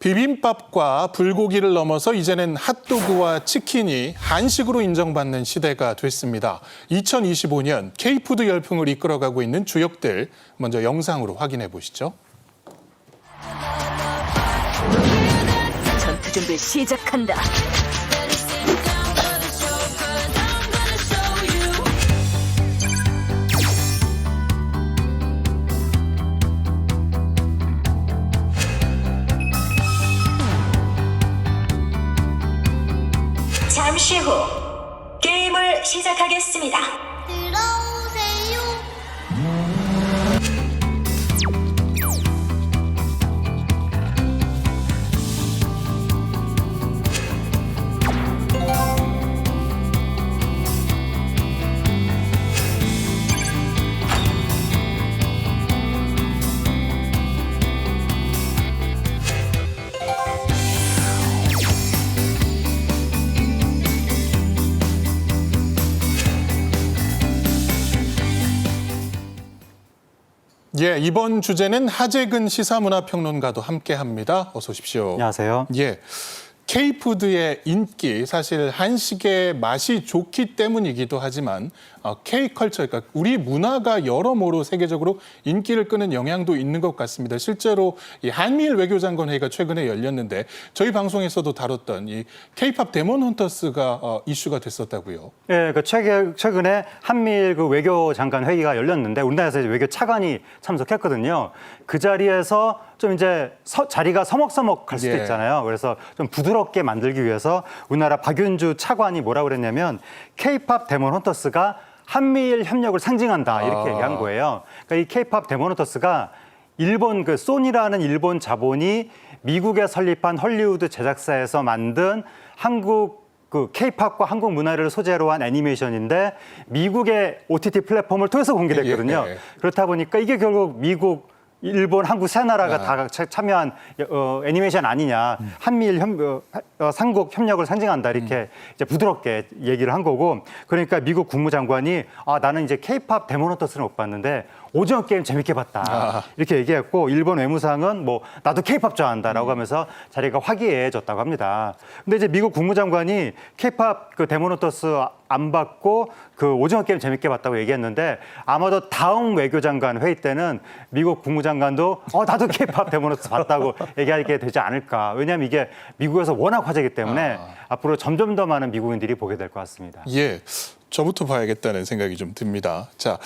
비빔밥과 불고기를 넘어서 이제는 핫도그와 치킨이 한식으로 인정받는 시대가 됐습니다. 2025년 K푸드 열풍을 이끌어가고 있는 주역들 먼저 영상으로 확인해 보시죠. 전투 준비 시작한다. 잠시 후 게임을 시작하겠습니다. 들어오세요. 예, 이번 주제는 하재근 시사문화평론가도 함께합니다. 어서 오십시오. 안녕하세요. 예, K푸드의 인기, 사실 한식의 맛이 좋기 때문이기도 하지만 K컬처, 그러니까 우리 문화가 여러모로 세계적으로 인기를 끄는 영향도 있는 것 같습니다. 실제로 이 한미일 외교장관 회의가 최근에 열렸는데 저희 방송에서도 다뤘던 이 K-팝 데몬 헌터스가 이슈가 됐었다고요. 예, 최근에 한미일 그 외교장관 회의가 열렸는데 우리나라에서 이제 외교 차관이 참석했거든요. 그 자리에서 좀 이제 자리가 서먹서먹할 수도 예. 있잖아요. 그래서 좀 부드럽게 만들기 위해서 우리나라 박윤주 차관이 뭐라고 그랬냐면 K-팝 데몬 헌터스가 한미일 협력을 상징한다 이렇게 얘기한 거예요. 그러니까 이 K-팝 데몬 헌터스가 일본 그 소니라는 일본 자본이 미국에 설립한 헐리우드 제작사에서 만든 한국 그 K-팝과 한국 문화를 소재로 한 애니메이션인데 미국의 OTT 플랫폼을 통해서 공개됐거든요. 예. 그렇다 보니까 이게 결국 미국, 일본, 한국 세 나라가 다 참여한 애니메이션 아니냐. 한미일 삼국 협력을 상징한다. 이렇게 이제 부드럽게 얘기를 한 거고. 그러니까 미국 국무장관이 나는 이제 K-팝 데몬 헌터스는 못 봤는데 오징어 게임 재밌게 봤다. 이렇게 얘기했고 일본 외무상은 뭐 나도 K-팝 좋아한다라고 하면서 자리가 화기애애해졌다고 합니다. 근데 이제 미국 국무장관이 K-팝 그 데몬 헌터스 안 받고 그 오징어 게임 재밌게 봤다고 얘기했는데 아마도 다음 외교장관 회의 때는 미국 국무장관도 나도 K-팝 데몬 헌터스 봤다고 얘기하게 되지 않을까. 왜냐하면 이게 미국에서 워낙 화제이기 때문에 앞으로 점점 더 많은 미국인들이 보게 될 것 같습니다. 예. 저부터 봐야겠다는 생각이 좀 듭니다. 자,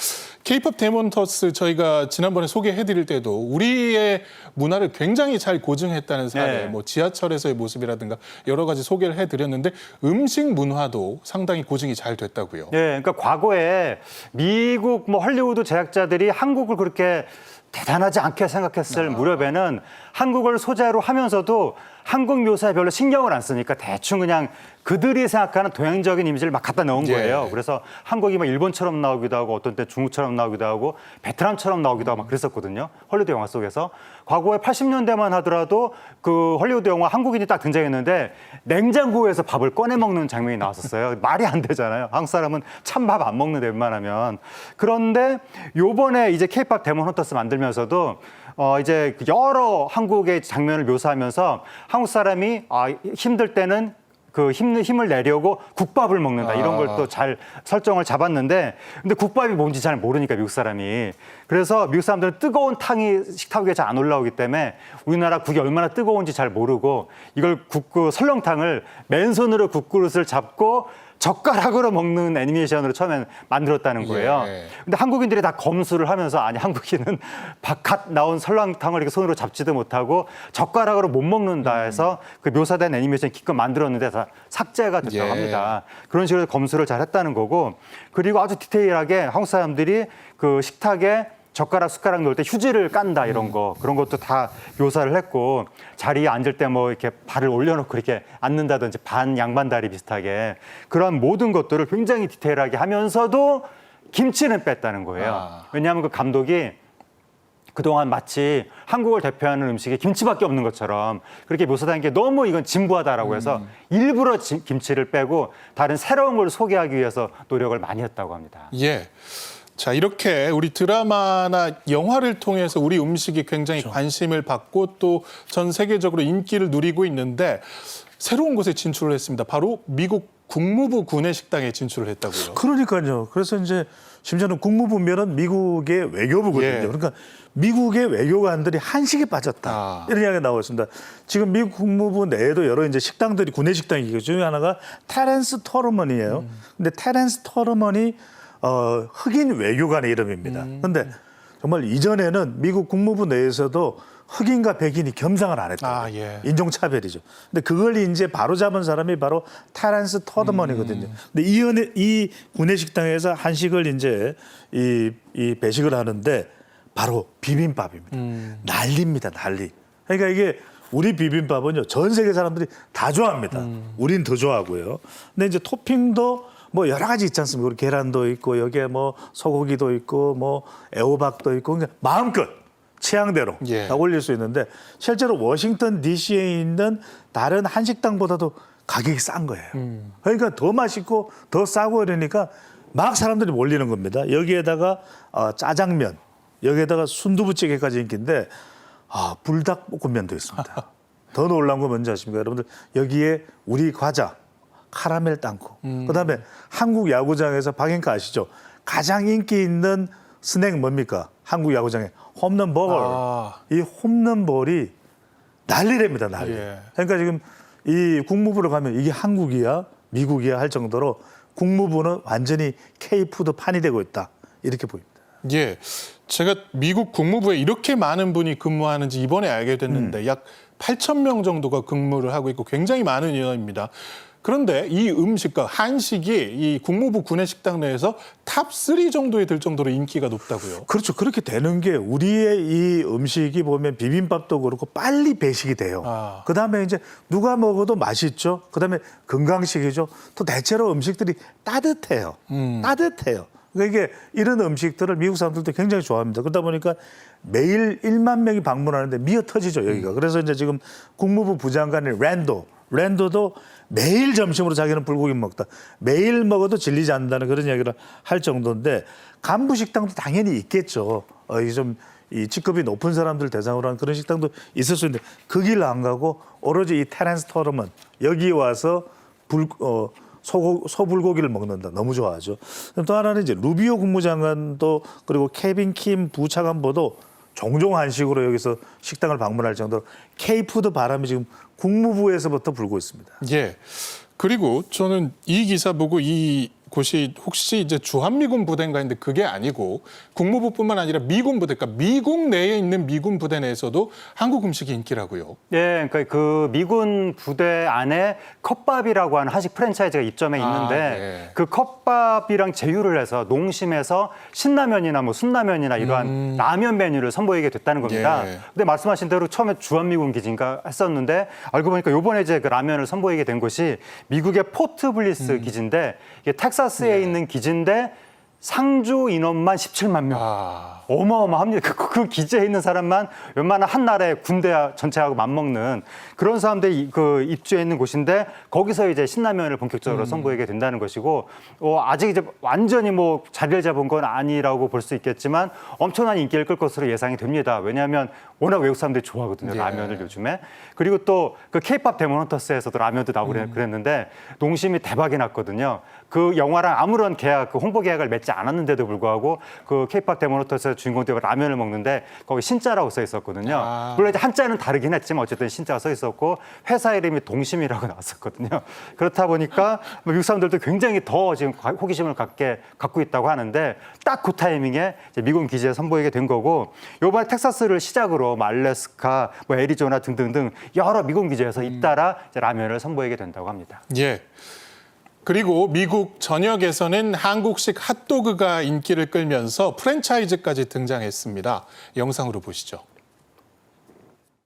K-팝 데몬 헌터스 저희가 지난번에 소개해드릴 때도 우리의 문화를 굉장히 잘 고증했다는 사례, 네. 뭐 지하철에서의 모습이라든가 여러 가지 소개를 해드렸는데 음식 문화도 상당히 고증이 잘 됐다고요. 네, 그러니까 과거에 미국 뭐 헐리우드 제작자들이 한국을 그렇게 대단하지 않게 생각했을 무렵에는 한국을 소재로 하면서도 한국 묘사에 별로 신경을 안 쓰니까 대충 그냥 그들이 생각하는 동양적인 이미지를 막 갖다 넣은 거예요. 예. 그래서 한국이 막 일본처럼 나오기도 하고 어떤 때 중국처럼 나오기도 하고 베트남처럼 나오기도 하고 막 그랬었거든요. 헐리우드 영화 속에서. 과거에 80년대만 하더라도 그 헐리우드 영화 한국인이 딱 등장했는데 냉장고에서 밥을 꺼내 먹는 장면이 나왔었어요. 말이 안 되잖아요. 한국 사람은 찬밥 안 먹는데 웬만하면. 그런데 요번에 이제 K-팝 데몬 헌터스 만들면서도 이제 여러 한국의 장면을 묘사하면서 한국 사람이 힘들 때는 그 힘을 내려고 국밥을 먹는다 이런 걸 또 잘 설정을 잡았는데 근데 국밥이 뭔지 잘 모르니까 미국 사람이 그래서 미국 사람들은 뜨거운 탕이 식탁 위에 잘 안 올라오기 때문에 우리나라 국이 얼마나 뜨거운지 잘 모르고 이걸 설렁탕을 맨손으로 국그릇을 잡고 젓가락으로 먹는 애니메이션으로 처음엔 만들었다는 거예요. 예. 근데 한국인들이 다 검수를 하면서 아니 한국인은 갓 나온 설렁탕을 이렇게 손으로 잡지도 못하고 젓가락으로 못 먹는다 해서 그 묘사된 애니메이션 기껏 만들었는데 다 삭제가 됐다고 예. 합니다. 그런 식으로 검수를 잘 했다는 거고 그리고 아주 디테일하게 한국 사람들이 그 식탁에 젓가락, 숟가락 넣을 때 휴지를 깐다 이런 거 그런 것도 다 묘사를 했고 자리에 앉을 때 뭐 이렇게 발을 올려놓고 이렇게 앉는다든지 반 양반다리 비슷하게 그런 모든 것들을 굉장히 디테일하게 하면서도 김치는 뺐다는 거예요. 왜냐하면 그 감독이 그동안 마치 한국을 대표하는 음식에 김치밖에 없는 것처럼 그렇게 묘사된 게 너무 이건 진부하다라고 해서 일부러 김치를 빼고 다른 새로운 걸 소개하기 위해서 노력을 많이 했다고 합니다. 예. 자, 이렇게 우리 드라마나 영화를 통해서 우리 음식이 굉장히 관심을 받고 또 전 세계적으로 인기를 누리고 있는데 새로운 곳에 진출을 했습니다. 바로 미국 국무부 구내식당에 진출을 했다고요. 그러니까요. 그래서 이제 심지어는 국무부면은 미국의 외교부거든요. 예. 그러니까 미국의 외교관들이 한식에 빠졌다. 아. 이런 이야기가 나오고 있습니다. 지금 미국 국무부 내에도 여러 이제 식당들이 구내식당이 그 중에 하나가 테렌스 터러먼이에요. 근데 테렌스 터러먼이 흑인 외교관의 이름입니다. 그런데 정말 이전에는 미국 국무부 내에서도 흑인과 백인이 겸상을 안 했다. 아, 예. 인종차별이죠. 근데 그걸 이제 바로 잡은 사람이 바로 테렌스 터러먼이거든요. 근데 이 구내식당에서 한식을 이제 이 배식을 하는데 바로 비빔밥입니다. 난리입니다, 난리. 그러니까 이게 우리 비빔밥은요 전 세계 사람들이 다 좋아합니다. 우린 더 좋아하고요. 근데 이제 토핑도 뭐 여러 가지 있지 않습니까? 우리 계란도 있고 여기에 뭐 소고기도 있고 뭐 애호박도 있고 그러니까 마음껏 취향대로 예. 다 올릴 수 있는데 실제로 워싱턴 DC에 있는 다른 한식당보다도 가격이 싼 거예요. 그러니까 더 맛있고 더 싸고 이러니까 막 사람들이 몰리는 겁니다. 여기에다가 짜장면, 여기에다가 순두부찌개까지 인기인데 불닭볶음면도 있습니다. 더 놀라운 거 뭔지 아십니까? 여러분들 여기에 우리 과자 카라멜 땅콩 그다음에 한국 야구장에서 박인카 아시죠? 가장 인기 있는 스낵 뭡니까? 한국 야구장에 홈런볼. 이 홈런볼이 난리랍니다, 난리. 예. 그러니까 지금 이 국무부로 가면 이게 한국이야, 미국이야 할 정도로 국무부는 완전히 K푸드 판이 되고 있다. 이렇게 보입니다. 예, 제가 미국 국무부에 이렇게 많은 분이 근무하는지 이번에 알게 됐는데 약 8,000명 정도가 근무를 하고 있고 굉장히 많은 인원입니다. 그런데 이 음식과 한식이 이 국무부 구내식당 내에서 탑3 정도에 들 정도로 인기가 높다고요. 그렇죠. 그렇게 되는 게 우리의 이 음식이 보면 비빔밥도 그렇고 빨리 배식이 돼요. 그다음에 이제 누가 먹어도 맛있죠. 그다음에 건강식이죠. 또 대체로 음식들이 따뜻해요. 따뜻해요. 그러니까 이게 이런 음식들을 미국 사람들도 굉장히 좋아합니다. 그러다 보니까 매일 1만 명이 방문하는데 미어 터지죠, 여기가. 그래서 이제 지금 국무부 부장관인 랜도도 매일 점심으로 자기는 불고기 먹다. 매일 먹어도 질리지 않는다는 그런 이야기를 할 정도인데 간부 식당도 당연히 있겠죠. 이 직급이 높은 사람들 대상으로 한 그런 식당도 있을 수 있는데 그 길 안 가고 오로지 이 테렌스 터러먼 여기 와서 소불고기를 먹는다. 너무 좋아하죠. 또 하나는 이제 루비오 국무장관도 그리고 케빈 킴 부차관보도 종종 한식으로 여기서 식당을 방문할 정도로 K푸드 바람이 지금 국무부에서부터 불고 있습니다. 예. 그리고 저는 이 기사 보고 이 곳이 혹시 이제 주한미군 부대인가 했는데 그게 아니고 국무부뿐만 아니라 미군 부대, 그러니까 미국 내에 있는 미군 부대 내에서도 한국 음식이 인기라고요. 예, 그러니까 그 미군 부대 안에 컵밥이라고 하는 한식 프랜차이즈가 입점해 있는데 예. 그 컵밥이랑 제휴를 해서 농심에서 신라면이나 뭐 순라면이나 이러한 라면 메뉴를 선보이게 됐다는 겁니다. 예. 근데 말씀하신 대로 처음에 주한미군 기지인가 했었는데 알고 보니까 요번에 이제 그 라면을 선보이게 된 곳이 미국의 포트 블리스 기지인데 이게 텍사스에 있는 기지인데 상주 인원만 17만 명. 어마어마합니다. 그 기지에 있는 사람만 웬만한 한 나라의 군대 전체하고 맞먹는 그런 사람들이 그 입주해 있는 곳인데 거기서 이제 신라면을 본격적으로 선보이게 된다는 것이고 아직 이제 완전히 뭐 자리를 잡은 건 아니라고 볼 수 있겠지만 엄청난 인기를 끌 것으로 예상이 됩니다. 왜냐하면 워낙 외국 사람들이 좋아하거든요. 예. 라면을 요즘에. 그리고 또 그 K-팝 데모넌터스에서도 라면도 나오고 그랬는데 농심이 대박이 났거든요. 그 영화랑 아무런 계약, 그 홍보 계약을 맺지 않았는데도 불구하고 그 K-팝 데모넌터스의 주인공들이 라면을 먹는데 거기 신자라고 써 있었거든요. 물론 이제 한자는 다르긴 했지만 어쨌든 신자가 써 있었고 회사 이름이 동심이라고 나왔었거든요. 그렇다 보니까 미국 사람들도 굉장히 더 지금 호기심을 갖고 있다고 하는데 딱 그 타이밍에 이제 미군 기지에 선보이게 된 거고 이번에 텍사스를 시작으로 알래스카, 뭐 애리조나 등등등 여러 미군 기지에서 잇따라 이제 라면을 선보이게 된다고 합니다. 예. 그리고 미국 전역에서는 한국식 핫도그가 인기를 끌면서 프랜차이즈까지 등장했습니다. 영상으로 보시죠.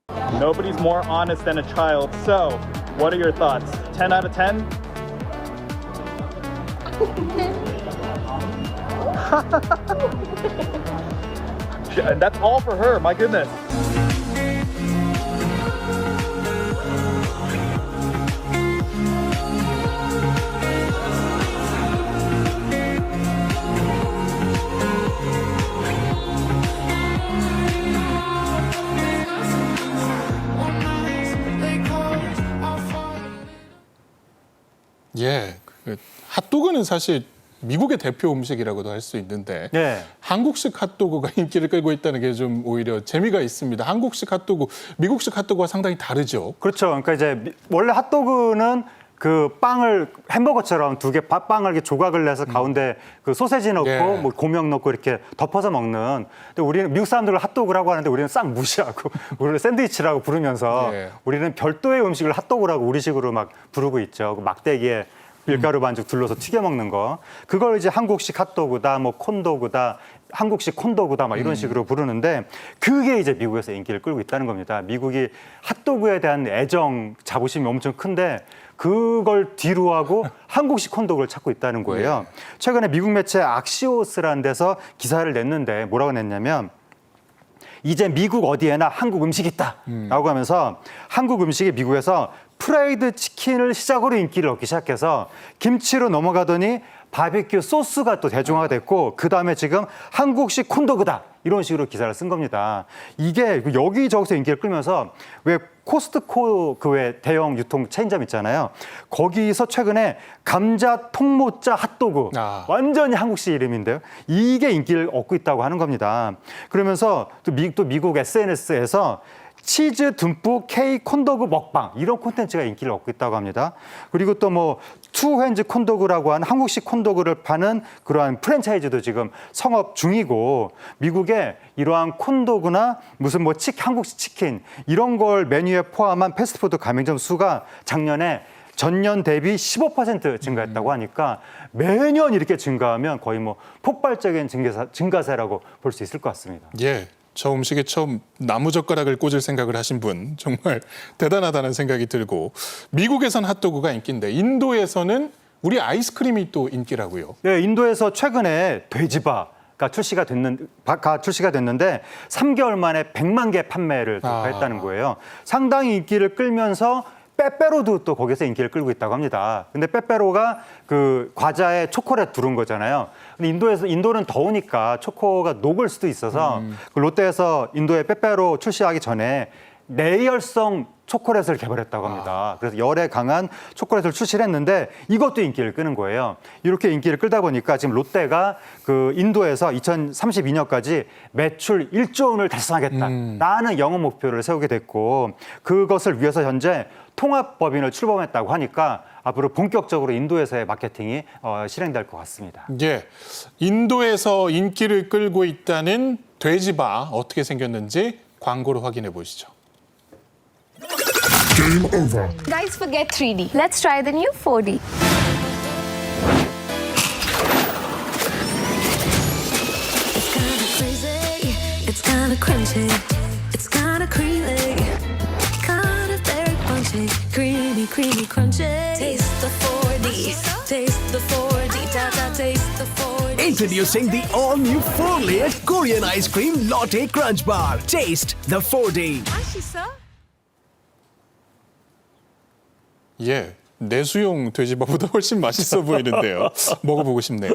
Nobody's more honest than a child. So, what are your thoughts? 10 out of 10? And that's all for her, my goodness. 예, 그 핫도그는 사실 미국의 대표 음식이라고도 할 수 있는데 네. 한국식 핫도그가 인기를 끌고 있다는 게 좀 오히려 재미가 있습니다. 한국식 핫도그, 미국식 핫도그와 상당히 다르죠. 그렇죠. 그러니까 이제 원래 핫도그는 그 빵을 햄버거처럼 두 개 빵을 이렇게 조각을 내서 가운데 그 소세지 넣고 예. 뭐 고명 넣고 이렇게 덮어서 먹는. 근데 우리는 미국 사람들은 핫도그라고 하는데 우리는 싹 무시하고 우리는 샌드위치라고 부르면서 예. 우리는 별도의 음식을 핫도그라고 우리식으로 막 부르고 있죠. 그 막대기에 밀가루 반죽 둘러서 튀겨 먹는 거. 그걸 이제 한국식 핫도그다, 뭐 콘도그다, 한국식 콘도그다 막 이런 식으로 부르는데 그게 이제 미국에서 인기를 끌고 있다는 겁니다. 미국이 핫도그에 대한 애정, 자부심이 엄청 큰데 그걸 뒤로 하고 한국식 콘도그를 찾고 있다는 거예요. 최근에 미국 매체 악시오스라는 데서 기사를 냈는데 뭐라고 냈냐면 이제 미국 어디에나 한국 음식이 있다라고 하면서 한국 음식이 미국에서 프라이드 치킨을 시작으로 인기를 얻기 시작해서 김치로 넘어가더니 바비큐 소스가 또 대중화가 됐고 그다음에 지금 한국식 콘도그다 이런 식으로 기사를 쓴 겁니다. 이게 여기저기서 인기를 끌면서 왜 코스트코 그 외 대형 유통 체인점 있잖아요. 거기서 최근에 감자 통모짜 핫도그 완전히 한국식 이름인데요. 이게 인기를 얻고 있다고 하는 겁니다. 그러면서 또 미국 SNS에서 치즈 듬뿍 K 콘도그 먹방 이런 콘텐츠가 인기를 얻고 있다고 합니다. 그리고 또 뭐 투핸즈 콘도그라고 하는 한국식 콘도그를 파는 그러한 프랜차이즈도 지금 성업 중이고 미국에 이러한 콘도그나 무슨 뭐 한국식 치킨 이런 걸 메뉴에 포함한 패스트푸드 가맹점 수가 작년에 전년 대비 15% 증가했다고 하니까 매년 이렇게 증가하면 거의 뭐 폭발적인 증가세라고 볼 수 있을 것 같습니다. 예. 저 음식에 처음 나무젓가락을 꽂을 생각을 하신 분 정말 대단하다는 생각이 들고 미국에선 핫도그가 인기인데 인도에서는 우리 아이스크림이 또 인기라고요. 네, 인도에서 최근에 돼지바가 출시가 됐는데 3개월 만에 100만 개 판매를 돌파했다는 거예요. 상당히 인기를 끌면서 빼빼로도 또 거기서 인기를 끌고 있다고 합니다. 근데 빼빼로가 그 과자에 초콜릿 두른 거잖아요. 근데 인도는 더우니까 초코가 녹을 수도 있어서 그 롯데에서 인도에 빼빼로 출시하기 전에 내열성 초콜릿을 개발했다고 합니다. 그래서 열에 강한 초콜릿을 출시를 했는데 이것도 인기를 끄는 거예요. 이렇게 인기를 끌다 보니까 지금 롯데가 그 인도에서 2032년까지 매출 1조 원을 달성하겠다라는 영업 목표를 세우게 됐고 그것을 위해서 현재 통합법인을 출범했다고 하니까 앞으로 본격적으로 인도에서의 마케팅이 실행될 것 같습니다. 예, 인도에서 인기를 끌고 있다는 돼지바 어떻게 생겼는지 광고로 확인해 보시죠. Guys, forget 3D. Let's try the new 4D. It's kinda crazy, it's kinda crunchy, it's kinda creamy, kinda very punchy, creamy, creamy, crunchy. Taste the 4D, taste the 4D, taste the 4D. Introducing the all-new 4-layered Korean ice cream Lotte Crunch Bar. Taste the 4D. 예, 내수용 돼지바보다 훨씬 맛있어 보이는데요. 먹어보고 싶네요.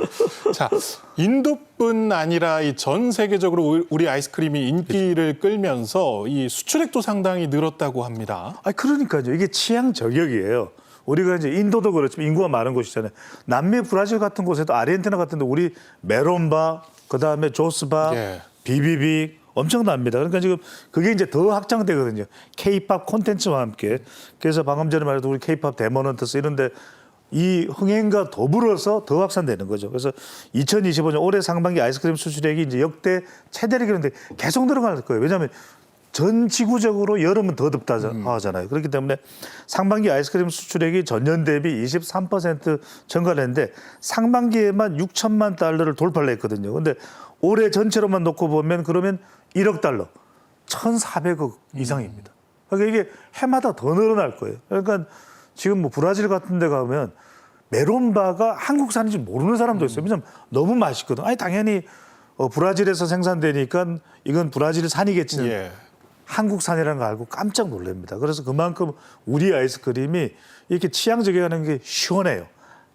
자, 인도뿐 아니라 이 전 세계적으로 우리 아이스크림이 인기를 끌면서 이 수출액도 상당히 늘었다고 합니다. 아, 그러니까요. 이게 취향 저격이에요. 우리가 이제 인도도 그렇지만 인구가 많은 곳이잖아요. 남미 브라질 같은 곳에도 아르헨티나 같은 데 우리 메론바, 그다음에 조스바, 예. 비비빅 엄청납니다. 그러니까 지금 그게 이제 더 확장되거든요. K-팝 콘텐츠와 함께. 그래서 방금 전에 말했던 우리 K-팝 데모넌트스 이런 데 이 흥행과 더불어서 더 확산되는 거죠. 그래서 2025년 올해 상반기 아이스크림 수출액이 이제 역대 최대를 기록했는데 계속 늘어날 거예요. 왜냐하면 전 지구적으로 여름은 더 덥다 하잖아요. 그렇기 때문에 상반기 아이스크림 수출액이 전년 대비 23% 증가를 했는데 상반기에만 6천만 달러를 돌파를 했거든요. 근데 올해 전체로만 놓고 보면 그러면 1억 달러, 1,400억 이상입니다. 그러니까 이게 해마다 더 늘어날 거예요. 그러니까 지금 뭐 브라질 같은 데 가면 메론바가 한국산인지 모르는 사람도 있어요. 왜냐면 너무 맛있거든. 아니 당연히 브라질에서 생산되니까 이건 브라질 산이겠지. 예. 한국산이라는 거 알고 깜짝 놀랍니다. 그래서 그만큼 우리 아이스크림이 이렇게 취향 저격하는 게 시원해요.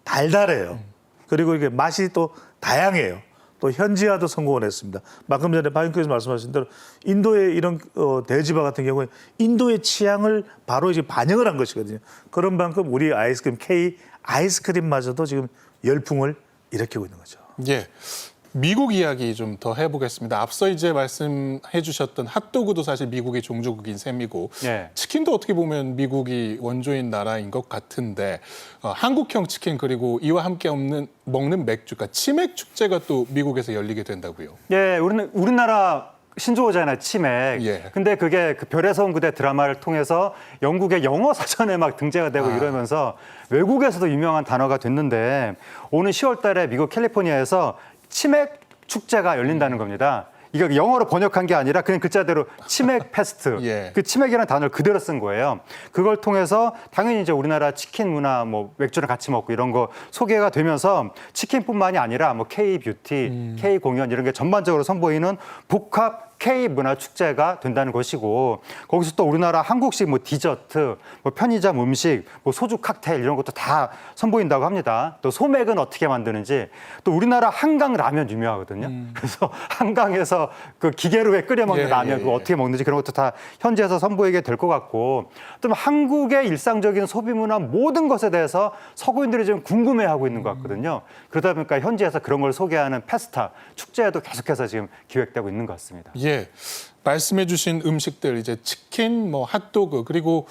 달달해요. 그리고 이게 맛이 또 다양해요. 또 현지화도 성공을 했습니다. 방금 전에 박인께서 말씀하신 대로 인도의 이런 대지바 같은 경우에 인도의 취향을 바로 이제 반영을 한 것이거든요. 그런 만큼 우리 아이스크림 K 아이스크림마저도 지금 열풍을 일으키고 있는 거죠. 예. 미국 이야기 좀 더 해보겠습니다. 앞서 이제 말씀해 주셨던 핫도그도 사실 미국의 종주국인 셈이고 예. 치킨도 어떻게 보면 미국이 원조인 나라인 것 같은데 한국형 치킨 그리고 이와 함께 먹는 맥주, 그러니까 치맥 축제가 또 미국에서 열리게 된다고요. 예, 우리나라 신조어잖아요, 치맥. 예. 근데 그게 그 별에서 온 그대 드라마를 통해서 영국의 영어 사전에 막 등재가 되고 이러면서 외국에서도 유명한 단어가 됐는데 오는 10월 달에 미국 캘리포니아에서 치맥 축제가 열린다는 겁니다. 이거 영어로 번역한 게 아니라 그냥 글자대로 치맥 페스트. 예. 그 치맥이라는 단어를 그대로 쓴 거예요. 그걸 통해서 당연히 이제 우리나라 치킨 문화, 뭐 맥주랑 같이 먹고 이런 거 소개가 되면서 치킨뿐만이 아니라 뭐 K 뷰티, K 공연 이런 게 전반적으로 선보이는 복합 K 문화 축제가 된다는 것이고 거기서 또 우리나라 한국식 뭐 디저트, 뭐 편의점 음식, 뭐 소주 칵테일 이런 것도 다 선보인다고 합니다. 또 소맥은 어떻게 만드는지 또 우리나라 한강 라면 유명하거든요. 그래서 한강에서 그 기계로 끓여 먹는 예, 라면 예, 그거 예. 어떻게 먹는지 그런 것도 다 현지에서 선보이게 될 것 같고 또 한국의 일상적인 소비 문화 모든 것에 대해서 서구인들이 좀 궁금해하고 있는 것 같거든요. 그러다 보니까 현지에서 그런 걸 소개하는 페스타 축제도 계속해서 지금 기획되고 있는 것 같습니다. 예, 말씀해주신 음식들 이제 치킨, 뭐 핫도그 그리고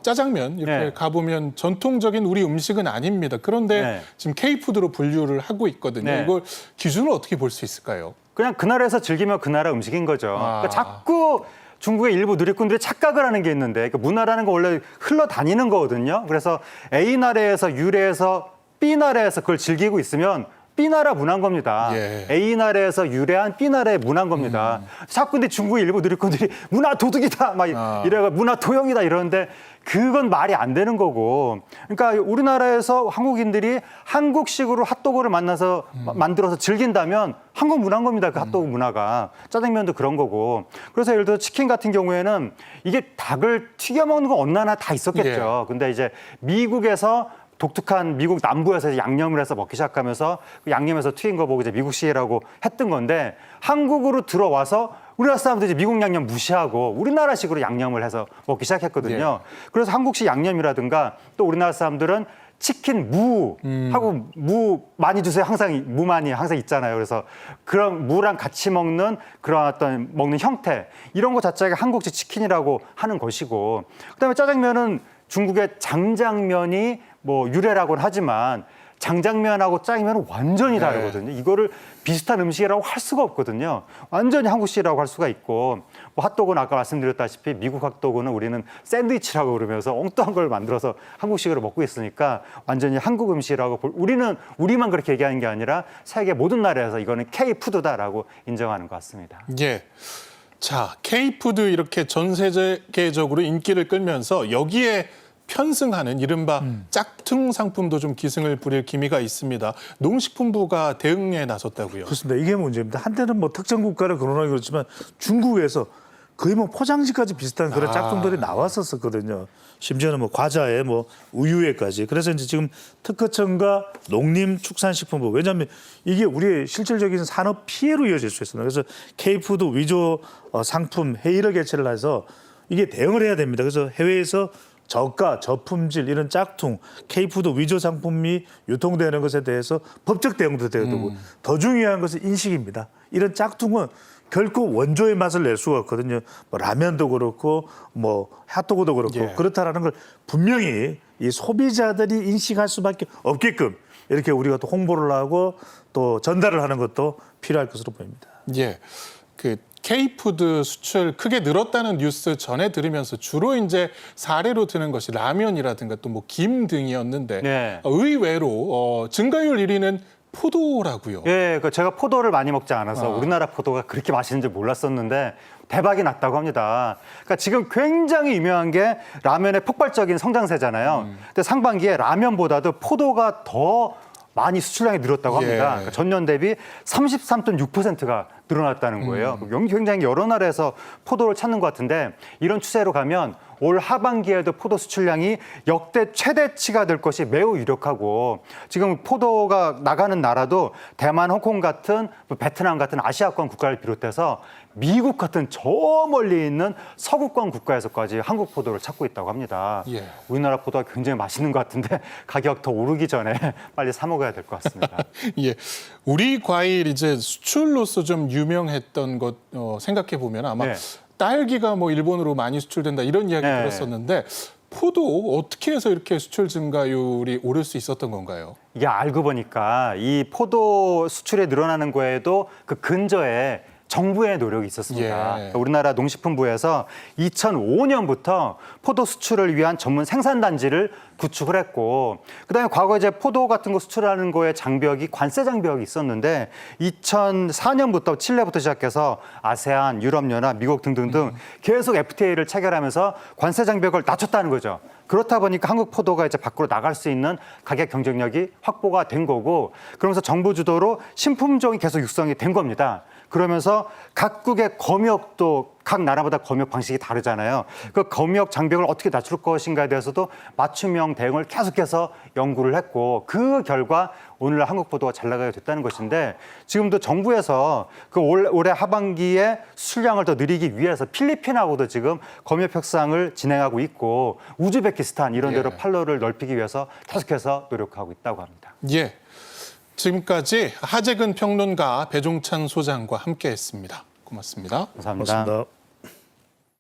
짜장면 이렇게 네. 가보면 전통적인 우리 음식은 아닙니다. 그런데 네. 지금 K푸드로 분류를 하고 있거든요. 네. 이걸 기준을 어떻게 볼 수 있을까요? 그냥 그 나라에서 즐기면 그 나라 음식인 거죠. 그러니까 자꾸 중국의 일부 누리꾼들이 착각을 하는 게 있는데 그 문화라는 거 원래 흘러다니는 거거든요. 그래서 A 나라에서 유래해서 B 나라에서 그걸 즐기고 있으면 B 나라 문화인 겁니다. 예. A 나라에서 유래한 B 나라의 문화인 겁니다. 자꾸 근데 중국의 일부 누리꾼들이 문화 도둑이다 막 이래가 문화 도용이다 이러는데 그건 말이 안 되는 거고. 그러니까 우리나라에서 한국인들이 한국식으로 핫도그를 만들어서 즐긴다면 한국 문화인 겁니다. 그 핫도그 문화가. 짜장면도 그런 거고. 그래서 예를 들어 치킨 같은 경우에는 이게 닭을 튀겨 먹는 건 어느 나라 다 있었겠죠. 근데 이제 미국에서 독특한 미국 남부에서 양념을 해서 먹기 시작하면서 그 양념에서 튀긴 거 보고 이제 미국식이라고 했던 건데 한국으로 들어와서 우리나라 사람들이 이제 미국 양념 무시하고 우리나라식으로 양념을 해서 먹기 시작했거든요. 그래서 한국식 양념이라든가 또 우리나라 사람들은 치킨 무하고 무 많이 주세요. 항상 무만이 항상 있잖아요. 그래서 그런 무랑 같이 먹는 그런 어떤 먹는 형태 이런 거 자체가 한국식 치킨이라고 하는 것이고 그다음에 짜장면은 중국의 장장면이 뭐 유래라고는 하지만 장장면하고 짜장면은 완전히 다르거든요. 이거를 비슷한 음식이라고 할 수가 없거든요. 완전히 한국식이라고 할 수가 있고 뭐 핫도그는 아까 말씀드렸다시피 미국 핫도그는 우리는 샌드위치라고 그러면서 엉뚱한 걸 만들어서 한국식으로 먹고 있으니까 완전히 한국 음식이라고 우리는 우리만 그렇게 얘기하는 게 아니라 세계 모든 나라에서 이거는 K푸드다라고 인정하는 것 같습니다. 예. 자, K푸드 이렇게 전 세계적으로 인기를 끌면서 여기에 편승하는 이른바 짝퉁 상품도 좀 기승을 부릴 기미가 있습니다. 농식품부가 대응에 나섰다고요. 그렇습니다. 이게 문제입니다. 한때는 뭐 특정 국가를 거론하기 그렇지만 중국에서 거의 뭐 포장지까지 비슷한 그런 짝퉁들이 나왔었거든요. 심지어는 뭐 과자에 뭐 우유에까지. 그래서 이제 지금 특허청과 농림축산식품부 왜냐하면 이게 우리의 실질적인 산업 피해로 이어질 수 있습니다. 그래서 K푸드 위조 상품 회의를 개최를 해서 이게 대응을 해야 됩니다. 그래서 해외에서 저가, 저품질 이런 짝퉁, K푸드 위조 상품이 유통되는 것에 대해서 법적 대응도 돼야 되고 더 중요한 것은 인식입니다. 이런 짝퉁은 결코 원조의 맛을 낼 수가 없거든요. 뭐 라면도 그렇고 뭐 핫도그도 그렇고 예. 그렇다라는 걸 분명히 이 소비자들이 인식할 수밖에 없게끔 이렇게 우리가 또 홍보를 하고 또 전달을 하는 것도 필요할 것으로 보입니다. 예. 그 K푸드 수출 크게 늘었다는 뉴스 전해 들으면서 주로 이제 사례로 드는 것이 라면이라든가 또 뭐 김 등이었는데 네. 의외로 증가율 1위는 포도라고요. 예, 그 제가 포도를 많이 먹지 않아서 우리나라 포도가 그렇게 맛있는지 몰랐었는데 대박이 났다고 합니다. 그러니까 지금 굉장히 유명한 게 라면의 폭발적인 성장세잖아요. 근데 상반기에 라면보다도 포도가 더 많이 수출량이 늘었다고 합니다. 예. 그러니까 전년 대비 33.6%가 늘어났다는 거예요. 굉장히 여러 나라에서 포도를 찾는 것 같은데 이런 추세로 가면 올 하반기에도 포도 수출량이 역대 최대치가 될 것이 매우 유력하고 지금 포도가 나가는 나라도 대만, 홍콩 같은 베트남 같은 아시아권 국가를 비롯해서 미국 같은 저 멀리 있는 서구권 국가에서까지 한국 포도를 찾고 있다고 합니다. 예. 우리나라 포도가 굉장히 맛있는 것 같은데 가격 더 오르기 전에 빨리 사 먹어야 될 것 같습니다. 예, 우리 과일 이제 수출로서 좀 유명했던 것 생각해 보면 아마 네. 딸기가 뭐 일본으로 많이 수출된다 이런 이야기 네. 들었었는데 포도 어떻게 해서 이렇게 수출 증가율이 오를 수 있었던 건가요? 이게 알고 보니까 이 포도 수출이 늘어나는 거에도 그 근저에 정부의 노력이 있었습니다. 예. 우리나라 농식품부에서 2005년부터 포도 수출을 위한 전문 생산단지를 구축을 했고, 그다음에 과거 이제 포도 같은 거 수출하는 거에 장벽이 관세 장벽이 있었는데 2004년부터 칠레부터 시작해서 아세안, 유럽연합, 미국 등등등 계속 FTA를 체결하면서 관세 장벽을 낮췄다는 거죠. 그렇다 보니까 한국 포도가 이제 밖으로 나갈 수 있는 가격 경쟁력이 확보가 된 거고, 그러면서 정부 주도로 신품종이 계속 육성이 된 겁니다. 그러면서 각국의 검역도 각 나라마다 검역 방식이 다르잖아요. 그 검역 장벽을 어떻게 낮출 것인가에 대해서도 맞춤형 대응을 계속해서 연구를 했고, 그 결과 오늘날 한국 포도가 잘 나가게 됐다는 것인데, 지금도 정부에서 그 올해 하반기에 수량을 더 늘리기 위해서 필리핀하고도 지금 검역 협상을 진행하고 있고, 우즈베키스탄 이런 데로 예. 판로를 넓히기 위해서 계속해서 노력하고 있다고 합니다. 예, 지금까지 하재근 평론가 배종찬 소장과 함께했습니다. 고맙습니다. 감사합니다. 고맙습니다.